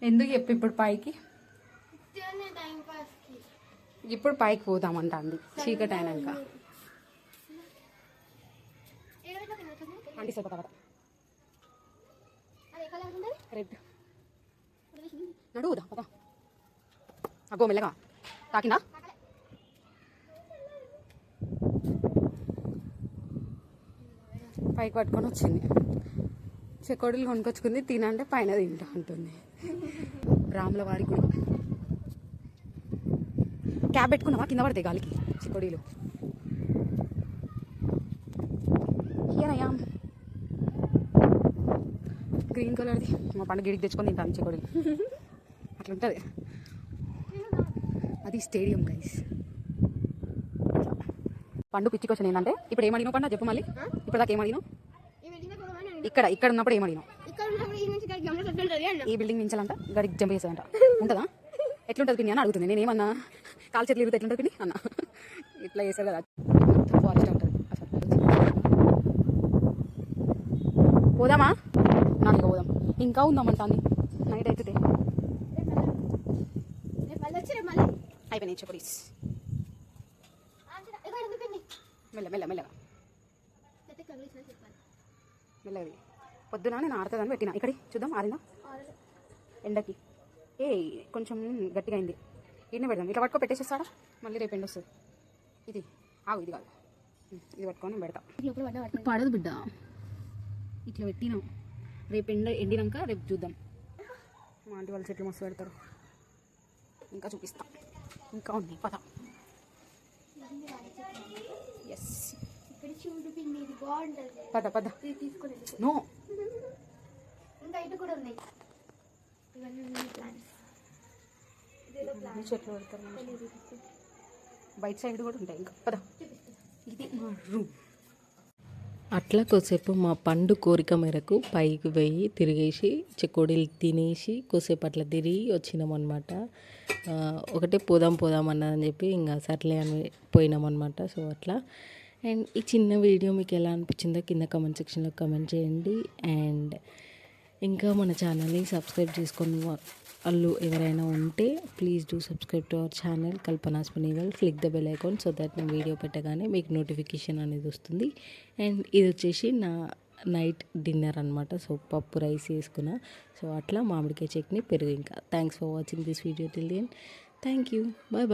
ఎందుకు చెప్పి ఇప్పుడు పైకి ఇప్పుడు పైకి పోదామంట అంది చీకటి అయినాక రెడ్ నడువుదా పదా అగో మెల్లగా తాకిందా పైకి పట్టుకొని వచ్చింది చెకోడీలు కొనుక్కొచ్చుకుంది తినంటే పైన తింటా ఉంటుంది రాములవారి గుడి క్యాబ్ పెట్టుకున్నావా కింద పడతాయి గాలికి చెకోడీలు ఇయనయ్యా గ్రీన్ కలర్ది మా పండుగ గిడికి తెచ్చుకొని తింటాను చెకోడీలు అట్లుంటుంది అది స్టేడియం గైస్ పండు పిచ్చి క్వశ్చన్ ఏంటంటే ఇప్పుడు ఏమడినావు పండు చెప్పు మళ్ళీ ఇప్పుడు దాకా ఏమడినావు ఇక్కడ ఉన్నప్పుడు ఏమడినావు ఈ బిల్డింగ్ మించాలంట గడికి జంప్ చేసేదంట ఉంటుందా ఎట్లుంటుంది పిన్ని అని అడుగుతుంది నేను ఏమన్నా కాలు చేతులు ఇరుగుతా ఎట్లుంటుంది పిన్ని అన్న ఇట్లా చేస్తారు కదా ఫారెస్ట్ ఉంటుంది పోదామా నాకు పోదాం ఇంకా ఉందామంట అన్ని నైట్ అవుతుంది అయిపోయినాయి చెప్పరీస్ మెల్లగా మెల్లగా పొద్దున నేను ఆడుతుందని పెట్టినా ఇక్కడి చూద్దాం ఆరిందా ఎండకి కొంచెం గట్టిగా అయింది ఈయన పెడదాం ఇట్లా పట్టుకో పెట్టేసేస్తాడా మళ్ళీ రేపు ఎండ వస్తుంది ఇది ఇది కాదు ఇది పట్టుకొని పెడతా పడదు బిడ్డ ఇట్లా పెట్టినాం రేపు ఎండినాక రేపు చూద్దాం మా ఆంటీ వాళ్ళ చెట్లు మస్తు పెడతారు ఇంకా చూపిస్తా ఇంకా ఉన్నాయి పద ఎస్ పద పద నో చెట్లు పెడతారు బయట సైడ్ కూడా ఉంటాయి ఇంకా పద ఇది మా రూమ్ అట్లా కొద్దిసేపు మా పండు కోరిక మేరకు పైకి పోయి తిరిగేసి చెకోడీలు తినేసి కొద్దిసేపు అట్లా తిరిగి వచ్చినాం అనమాట ఒకటే పోదాం అన్నదని చెప్పి ఇంకా సర్లే అని పోయినామన్నమాట సో అట్లా అండ్ ఈ చిన్న వీడియో మీకు ఎలా అనిపించిందో కింద కామెంట్ సెక్షన్లో కామెంట్ చేయండి అండ్ ఇంకా మన ఛానల్ని సబ్స్క్రైబ్ చేసుకొని వాళ్ళు ఎవరైనా ఉంటే please do subscribe to our channel Kalpana స్పినిగల్ click the bell icon so that నేను వీడియో పెట్టగానే మీకు నోటిఫికేషన్ అనేది వస్తుంది అండ్ ఇది వచ్చేసి నా నైట్ డిన్నర్ అనమాట సో పప్పు రైస్ వేసుకున్నా సో అట్లా మామిడికాయ చట్నీ పెరుగు ఇంకా thanks for watching this video till then thank you bye